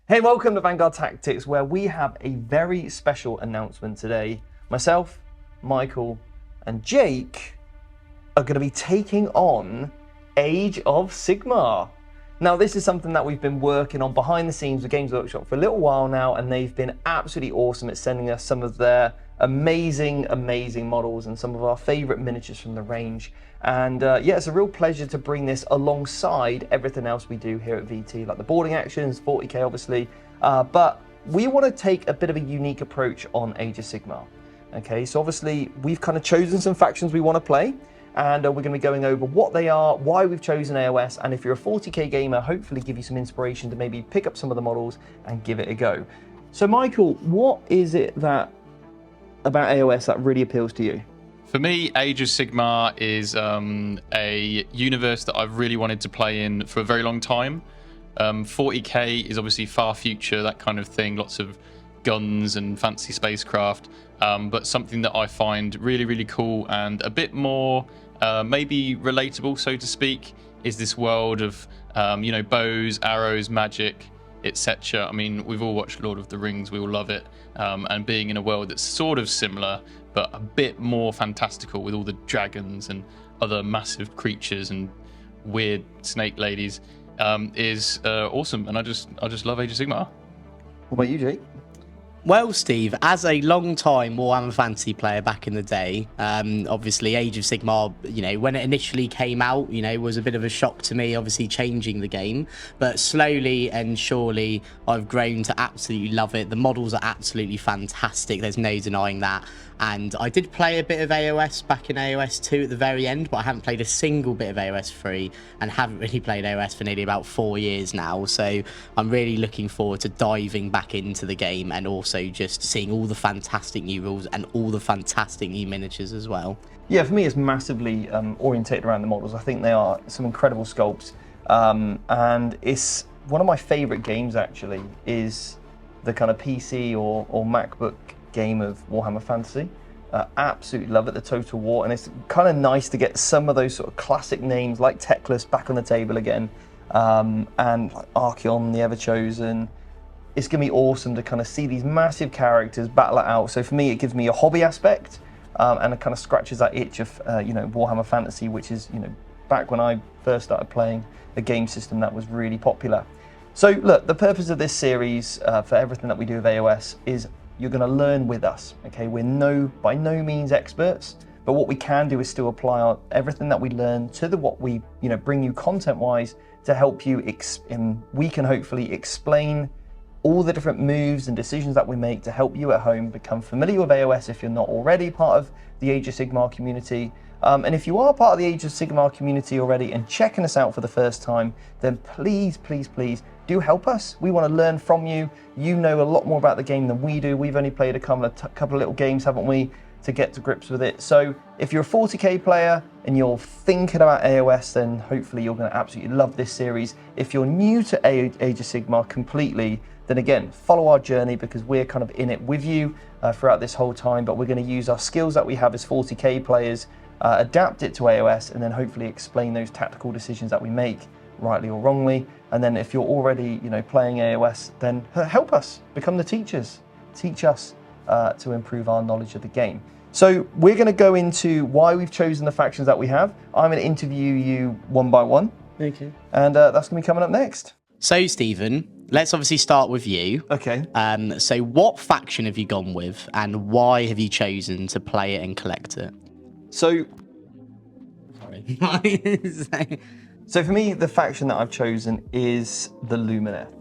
Hey, welcome to Vanguard Tactics, where we have a very special announcement today. Myself, Michael, and Jake are going to be taking on Age of Sigmar. Now, this is something that we've been working on behind the scenes with Games Workshop for a little while now, and they've been absolutely awesome at sending us some of their amazing models and some of our favorite miniatures from the range. And yeah, it's a real pleasure to bring this alongside everything else we do here at VT, like the boarding actions, 40k obviously, but we want to take a bit of a unique approach on Age of Sigmar. Okay, so obviously we've kind of chosen some factions we want to play, and we're going to be going over what they are, why we've chosen AOS, and if you're a 40k gamer, hopefully give you some inspiration to maybe pick up some of the models and give it a go. So Michael, what is it that about AOS that really appeals to you? For me, Age of Sigmar is a universe that I've really wanted to play in for a very long time. 40k is obviously far future, that kind of thing, lots of guns and fancy spacecraft, but something that I find really cool and a bit more maybe relatable, so to speak, is this world of bows, arrows, magic, etc. I mean, we've all watched Lord of the Rings, we all love it, and being in a world that's sort of similar but a bit more fantastical with all the dragons and other massive creatures and weird snake ladies is awesome, and I just love Age of Sigmar. What about you, Jake? Well, Steve, as a long-time Warhammer Fantasy player back in the day, obviously Age of Sigmar, when it initially came out, was a bit of a shock to me, obviously changing the game. But slowly and surely, I've grown to absolutely love it. The models are absolutely fantastic. There's no denying that. And I did play a bit of AOS back in AOS 2 at the very end, but I haven't played a single bit of AOS 3 and haven't really played AOS for nearly about 4 years now. So I'm really looking forward to diving back into the game and also just seeing all the fantastic new rules and all the fantastic new miniatures as well. Yeah, for me it's massively orientated around the models. I think they are some incredible sculpts, and it's one of my favourite games actually is the kind of PC or MacBook game of Warhammer Fantasy. Absolutely love it, the Total War, and it's kind of nice to get some of those sort of classic names like Teclis back on the table again, and like Archeon, the Everchosen. It's going to be awesome to kind of see these massive characters battle it out. So for me, it gives me a hobby aspect, and it kind of scratches that itch of Warhammer Fantasy, which is back when I first started playing a game system that was really popular. So look, the purpose of this series for everything that we do with AOS is you're going to learn with us. Okay, we're by no means experts, but what we can do is still apply everything that we learn to what we bring you content-wise to help you. We can hopefully explain all the different moves and decisions that we make to help you at home become familiar with AOS if you're not already part of the Age of Sigmar community. And if you are part of the Age of Sigmar community already and checking us out for the first time, then please do help us. We want to learn from you. You know a lot more about the game than we do. We've only played a couple of little games, haven't we, to get to grips with it. So if you're a 40k player and you're thinking about AOS, then hopefully you're going to absolutely love this series. If you're new to Age of Sigmar completely, then again, follow our journey because we're kind of in it with you throughout this whole time, but we're going to use our skills that we have as 40k players, adapt it to AOS, and then hopefully explain those tactical decisions that we make, rightly or wrongly. And then if you're already playing AOS, then help us, become the teachers. Teach us to improve our knowledge of the game. So we're going to go into why we've chosen the factions that we have. I'm going to interview you one by one. Okay. And that's going to be coming up next. So, Stephen, let's obviously start with you. Okay. So what faction have you gone with and why have you chosen to play it and collect it? So Sorry. So for me, the faction that I've chosen is the Lumineth.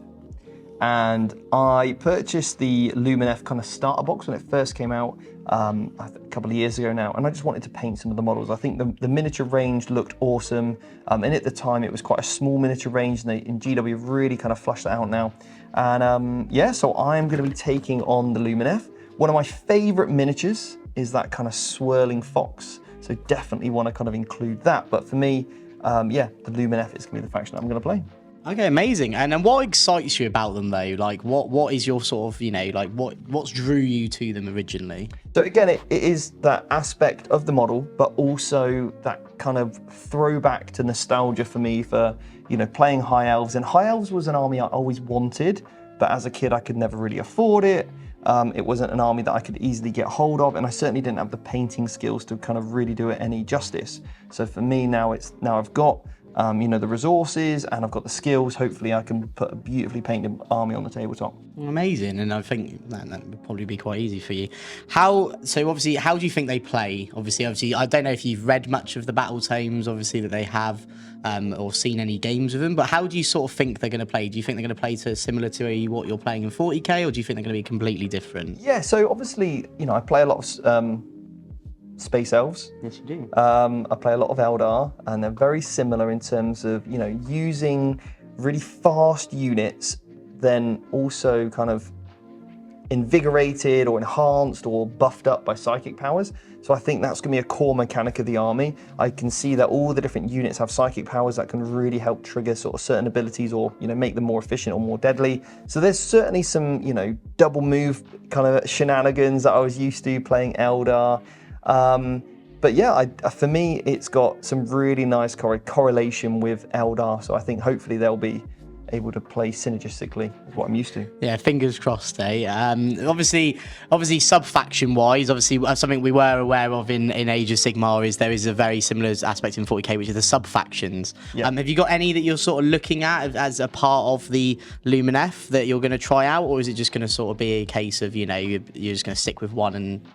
And I purchased the Lumineth kind of starter box when it first came out a couple of years ago now, and I just wanted to paint some of the models. I think the miniature range looked awesome, and at the time it was quite a small miniature range, and they in GW have really kind of flushed that out now. And yeah, so I'm going to be taking on the Lumineth. One of my favourite miniatures is that kind of swirling fox, so definitely want to kind of include that. But for me, yeah, the Lumineth is going to be the faction I'm going to play. Okay, amazing. And what excites you about them though? Like what is your sort of, like what's drew you to them originally? So again, it is that aspect of the model, but also that kind of throwback to nostalgia for me for, playing High Elves. And High Elves was an army I always wanted, but as a kid I could never really afford it. It wasn't an army that I could easily get hold of, and I certainly didn't have the painting skills to kind of really do it any justice. So for me now, I've got the resources and I've got the skills. Hopefully I can put a beautifully painted army on the tabletop. Amazing, and I think that would probably be quite easy for you. How do you think they play? Obviously, I don't know if you've read much of the battletomes, obviously, that they have, or seen any games of them, but how do you sort of think they're going to play? Do you think they're going to play similar to what you're playing in 40k, or do you think they're going to be completely different? Yeah, so obviously, I play a lot of Space Elves. Yes, you do. I play a lot of Eldar, and they're very similar in terms of, using really fast units, then also kind of invigorated or enhanced or buffed up by psychic powers. So I think that's going to be a core mechanic of the army. I can see that all the different units have psychic powers that can really help trigger sort of certain abilities or, make them more efficient or more deadly. So there's certainly some, double move kind of shenanigans that I was used to playing Eldar. But yeah, for me, it's got some really nice correlation with Eldar. So I think hopefully they'll be able to play synergistically with what I'm used to. Yeah, fingers crossed, eh? Obviously, sub-faction wise, obviously something we were aware of in Age of Sigmar is there is a very similar aspect in 40k, which is the sub-factions. Yeah. Have you got any that you're sort of looking at as a part of the Lumineth that you're going to try out, or is it just going to sort of be a case of, you're just going to stick with one and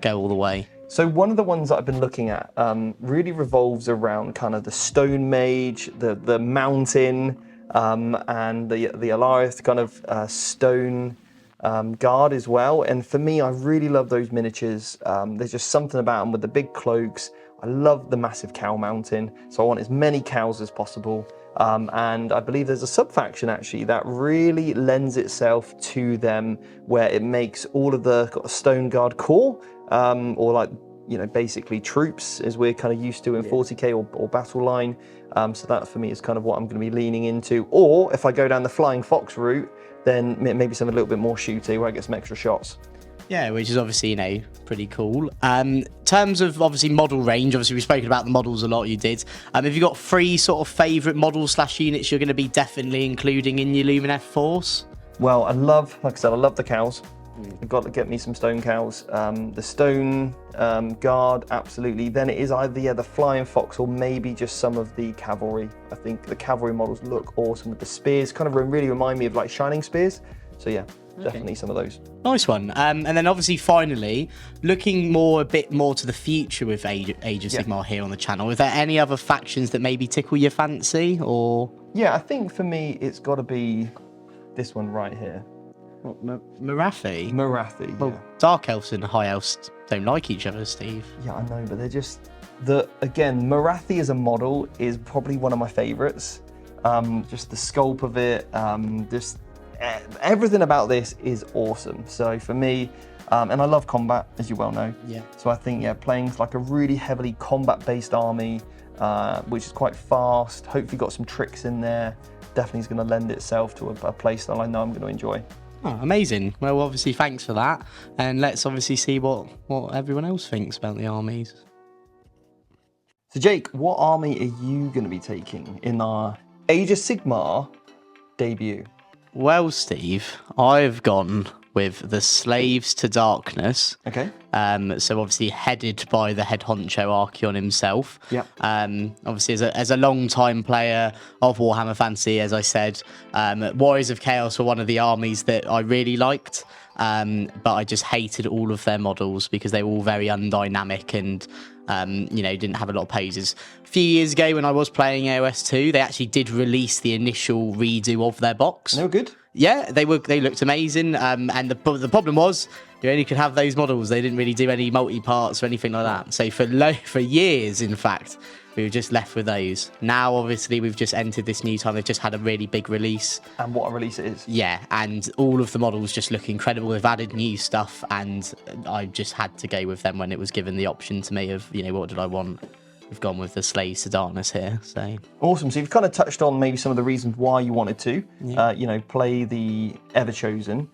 go all the way? So one of the ones that I've been looking at really revolves around kind of the Stone Mage, the Mountain, and the Alarith kind of stone guard as well. And for me, I really love those miniatures. There's just something about them with the big cloaks. I love the massive cow mountain, so I want as many cows as possible. And I believe there's a sub-faction actually that really lends itself to them, where it makes all of the stone guard core, or like, basically troops as we're kind of used to in 40k or battle line. So that for me is kind of what I'm going to be leaning into. Or if I go down the Flying Fox route, then maybe something a little bit more shooty where I get some extra shots. Yeah, which is obviously, pretty cool. In terms of obviously model range, obviously we've spoken about the models a lot, you did. Have you got 3 sort of favourite models / units you're going to be definitely including in your Lumineth force? Well, like I said, I love the cows. I've got to get me some stone cows. The stone guard, absolutely. Then it is either the Flying Fox or maybe just some of the cavalry. I think the cavalry models look awesome with the spears. Kind of really remind me of like Shining Spears. So yeah, definitely some of those. Nice one. And then obviously finally, looking a bit more to the future with Age of Sigmar here on the channel, is there any other factions that maybe tickle your fancy, or? Yeah, I think for me, it's got to be this one right here. Morathi? Morathi, well, yeah. Dark Elves and High Elves don't like each other, Steve. Yeah, I know, but they're just... Again, Morathi as a model is probably one of my favourites. Just the sculpt of it, just everything about this is awesome. So for me, and I love combat, as you well know. Yeah. So I think, playing like a really heavily combat-based army, which is quite fast, hopefully got some tricks in there, definitely is going to lend itself to a playstyle I know I'm going to enjoy. Oh, amazing. Well, obviously, thanks for that. And let's obviously see what everyone else thinks about the armies. So, Jake, what army are you going to be taking in our Age of Sigmar debut? Well, Steve, I've gone with the Slaves to Darkness. Okay. So obviously headed by the head honcho Archeon himself. Yep. Obviously as a long-time player of Warhammer Fantasy, as I said, Warriors of Chaos were one of the armies that I really liked. But I just hated all of their models because they were all very undynamic and didn't have a lot of poses. A few years ago when I was playing AOS 2, they actually did release the initial redo of their box. They were good. Yeah, they looked amazing. And the problem was you only could have those models. They didn't really do any multi-parts or anything like that. So for years, in fact, we were just left with those. Now, obviously, we've just entered this new time. They've just had a really big release. And what a release it is. Yeah, and all of the models just look incredible. They've added new stuff, and I just had to go with them when it was given the option to me of, what did I want? We've gone with the Slaves to Darkness here. So awesome. So you've kind of touched on maybe some of the reasons why you wanted to, play the Everchosen.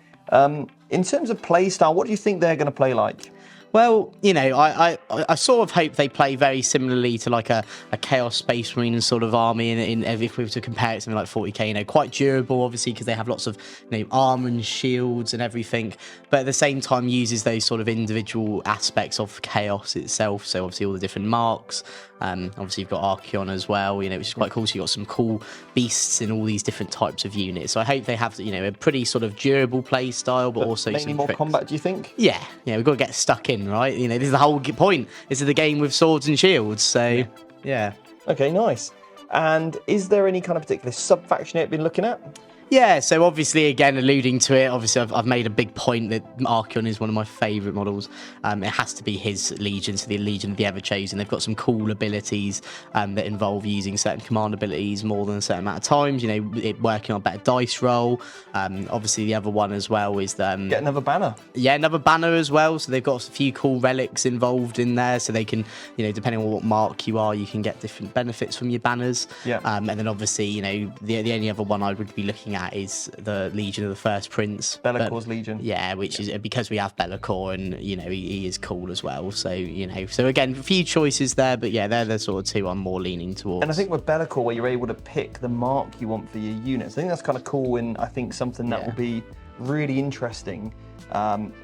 In terms of play style, what do you think they're going to play like? Well, I I sort of hope they play very similarly to like a Chaos Space Marine sort of army. If we were to compare it to something like 40k, you know, quite durable, obviously, because they have lots of, you know, armor and shields and everything. But at the same time, uses those sort of individual aspects of Chaos itself. So obviously all the different marks. Obviously you've got Archeon as well, you know, which is quite cool. So you've got some cool beasts in all these different types of units. So I hope they have, you know, a pretty sort of durable play style, but also mainly some more tricks. combat, do you think? Yeah, we've got to get stuck in, right? You know, this is the whole point. This is the game with swords and shields. So, yeah. Okay, nice. And is there any kind of particular sub-faction you've been looking at? Yeah, so obviously, again, alluding to it, obviously I've made a big point that Archeon is one of my favourite models. It has to be his Legion, so the Legion of the Ever-Chosen. They've got some cool abilities that involve using certain command abilities more than a certain amount of times, you know, working on better dice roll. Obviously, the other one as well is... Get another banner. Yeah, another banner as well, so they've got a few cool relics involved in there, so they can, you know, depending on what mark you are, you can get different benefits from your banners. Yeah. And then obviously, you know, the only other one I would be looking at is the Legion of the First Prince. Bellacor's Legion. Yeah, which is because we have Be'lakor, and you know he is cool as well. So you know, so again, a few choices there, but yeah, they're the sort of two I'm more leaning towards. And I think with Be'lakor, where you're able to pick the mark you want for your units, I think that's kind of cool, and I think something that will be really interesting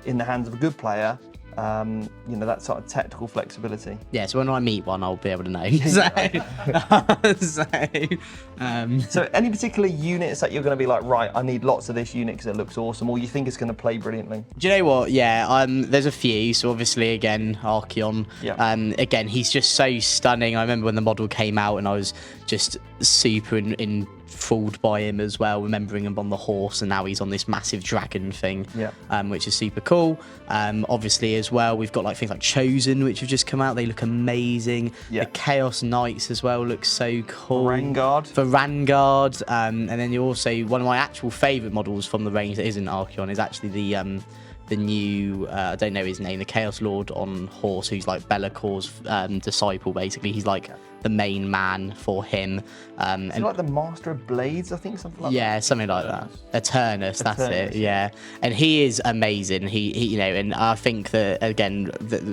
in the hands of a good player. You know, that sort of tactical flexibility. Yeah, so when I meet one, I'll be able to know. So any particular units that you're going to be like, right, I need lots of this unit because it looks awesome, or you think it's going to play brilliantly? Do you know what? Yeah, there's a few. So obviously, again, Archeon. Yeah. Again, he's just so stunning. I remember when the model came out, and I was just super enthralled by him as well, remembering him on the horse, and now he's on this massive dragon thing, which is super cool. Obviously, as well, we've got like things like Chosen, which have just come out. They look amazing. The Chaos Knights as well look so cool. For Vanguard. And then you also, one of my actual favourite models from the range that isn't Archeon is actually the new, I don't know his name, the Chaos Lord on horse, who's like Be'lakor's disciple, basically. He's like the main man for him. And like the Master of Blades, I think, something like that. Yeah, something like that. Eternus, that's it. Yeah, and he is amazing. He you know, and I think that again,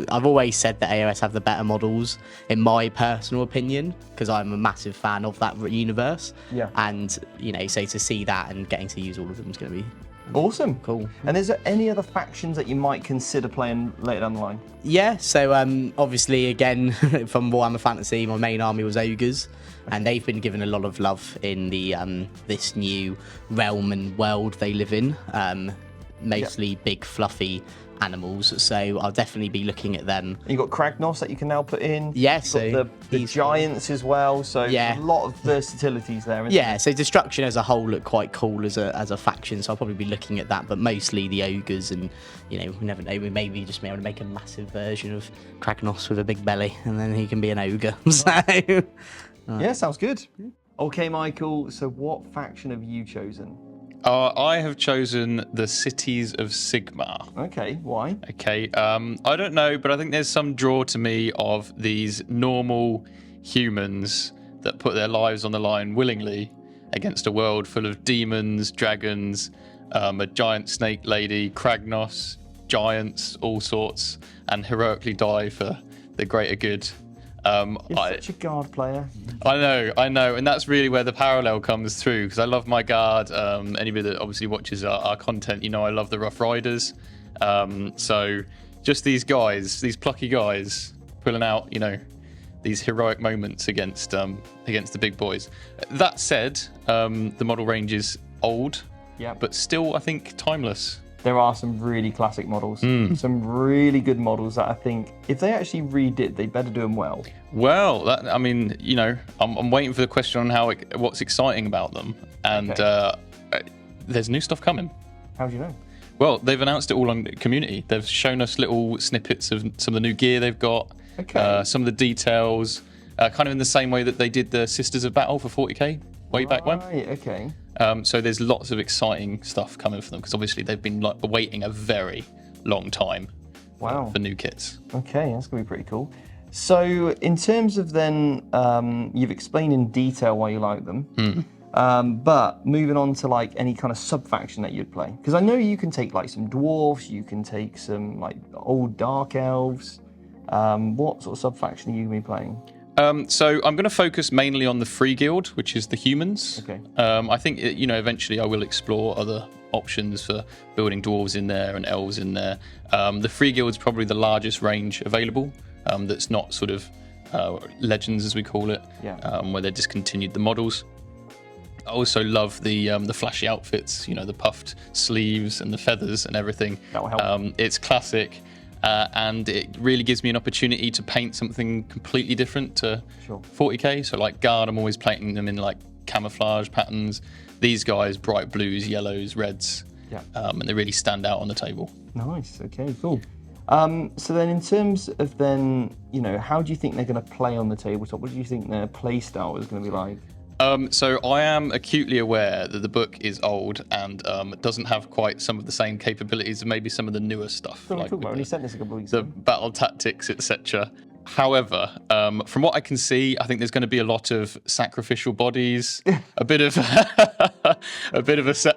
I've always said that AOS have the better models, in my personal opinion, because I'm a massive fan of that universe. Yeah. And you know, so to see that and getting to use all of them is going to be awesome. Cool. And is there any other factions that you might consider playing later down the line? Yeah, so obviously, again, from Warhammer Fantasy, my main army was Ogres, and they've been given a lot of love in the this new realm and world they live in. Mostly big, fluffy animals, so I'll definitely be looking at them. And you've got Kragnos that you can now put in. Yeah, so the giants as well, so a lot of versatilities there, isn't there? So Destruction as a whole look quite cool as a faction, so I'll probably be looking at that, but mostly the Ogres, and you know, we never know, we maybe just be able to make a massive version of Kragnos with a big belly, and then he can be an ogre. Yeah, sounds good. Okay, Michael, so what faction have you chosen? I have chosen the Cities of Sigmar. Okay, why? Okay, I don't know, but I think there's some draw to me of these normal humans that put their lives on the line willingly against a world full of demons, dragons, a giant snake lady, Kragnos, giants, all sorts, and heroically die for the greater good. You're such a guard player. I know, and that's really where the parallel comes through, because I love my guard. Anybody that obviously watches our content, you know, I love the Rough Riders. So just these guys, these plucky guys, pulling out, you know, these heroic moments against the big boys. That said, the model range is old, but still, I think, timeless. There are some really classic models, some really good models that I think if they actually redid, they'd better do them well. Well, I mean, you know, I'm waiting for the question on what's exciting about them, and there's new stuff coming. How do you know? Well, they've announced it all on community. They've shown us little snippets of some of the new gear they've got, some of the details, kind of in the same way that they did the Sisters of Battle for 40k way back when. Right, okay. So there's lots of exciting stuff coming for them, because obviously they've been waiting a very long time for new kits. Okay, that's going to be pretty cool. So in terms of then, you've explained in detail why you like them, but moving on to like any kind of sub-faction that you'd play. Because I know you can take like some dwarves, you can take some like old dark elves. What sort of sub-faction are you going to be playing? So I'm going to focus mainly on the Free Guild, which is the humans. Okay. I think eventually I will explore other options for building dwarves in there and elves in there. The Free Guild is probably the largest range available. That's not sort of legends as we call it, where they discontinued the models. I also love the flashy outfits, the puffed sleeves and the feathers and everything. That will help. It's classic. And it really gives me an opportunity to paint something completely different to 40k. So like Guard, I'm always painting them in like camouflage patterns. These guys, bright blues, yellows, reds, and they really stand out on the table. Nice. Okay. Cool. So then, in terms of how do you think they're going to play on the tabletop? What do you think their play style is going to be like? So I am acutely aware that the book is old and doesn't have quite some of the same capabilities as maybe some of the newer stuff. Like when you sent this a couple of weeks the ago. battle tactics, etc. However, from what I can see, I think there's going to be a lot of sacrificial bodies, a bit of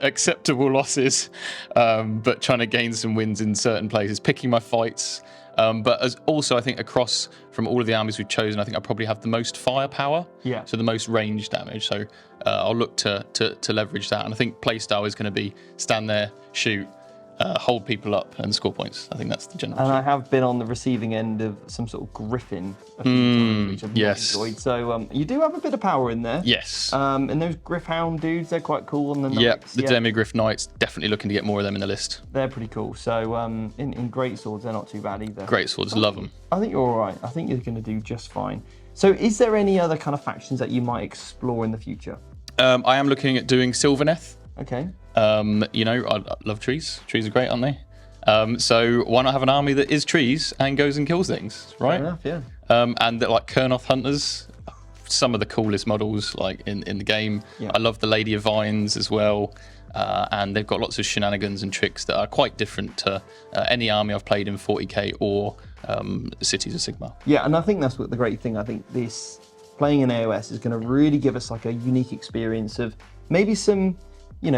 acceptable losses, but trying to gain some wins in certain places, picking my fights. But also, I think across from all of the armies we've chosen, I think I probably have the most firepower. Yeah. So the most range damage. So I'll look to leverage that. And I think playstyle is going to be stand there, shoot, hold people up, and score points. I think that's the general. And I have been on the receiving end of some sort of griffin a few times, which I've really enjoyed. So you do have a bit of power in there. Yes. And those Griffhound dudes, they're quite cool on the knights. Yep, the Demigriff Knights, definitely looking to get more of them in the list. They're pretty cool. So in Great Swords, they're not too bad either. Great Swords, love them. I think you're all right. I think you're going to do just fine. So is there any other kind of factions that you might explore in the future? I am looking at doing Sylvaneth. Okay. I love trees. Trees are great, aren't they? So why not have an army that is trees and goes and kills things, right? Fair enough, yeah. And they're like Kurnoth Hunters, some of the coolest models like in the game. Yeah. I love the Lady of Vines as well. And they've got lots of shenanigans and tricks that are quite different to any army I've played in 40k or Cities of Sigmar. Yeah, and I think that's what the great thing. I think this playing in AOS is going to really give us like a unique experience of maybe some,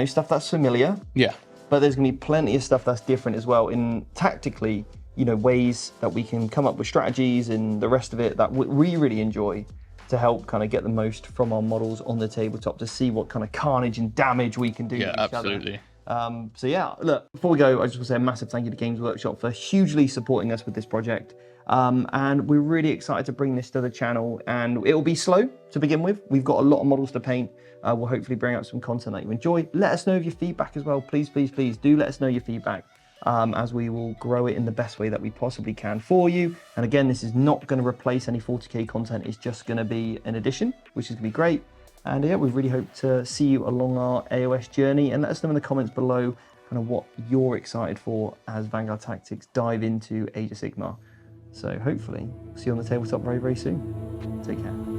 stuff that's familiar. Yeah. But there's going to be plenty of stuff that's different as well in tactically, ways that we can come up with strategies and the rest of it that we really enjoy to help kind of get the most from our models on the tabletop to see what kind of carnage and damage we can do. Yeah, with each absolutely. other. So yeah, look, before we go, I just want to say a massive thank you to Games Workshop for hugely supporting us with this project. And we're really excited to bring this to the channel, and it will be slow to begin with. We've got a lot of models to paint. We'll hopefully bring out some content that you enjoy. Let us know your feedback as well. Please, please, please do let us know your feedback, as we will grow it in the best way that we possibly can for you. And again, this is not going to replace any 40k content. It's just going to be an addition, which is going to be great. And yeah, we really hope to see you along our AOS journey, and let us know in the comments below kind of what you're excited for as Vanguard Tactics dive into Age of Sigmar. So hopefully, see you on the tabletop very, very soon. Take care.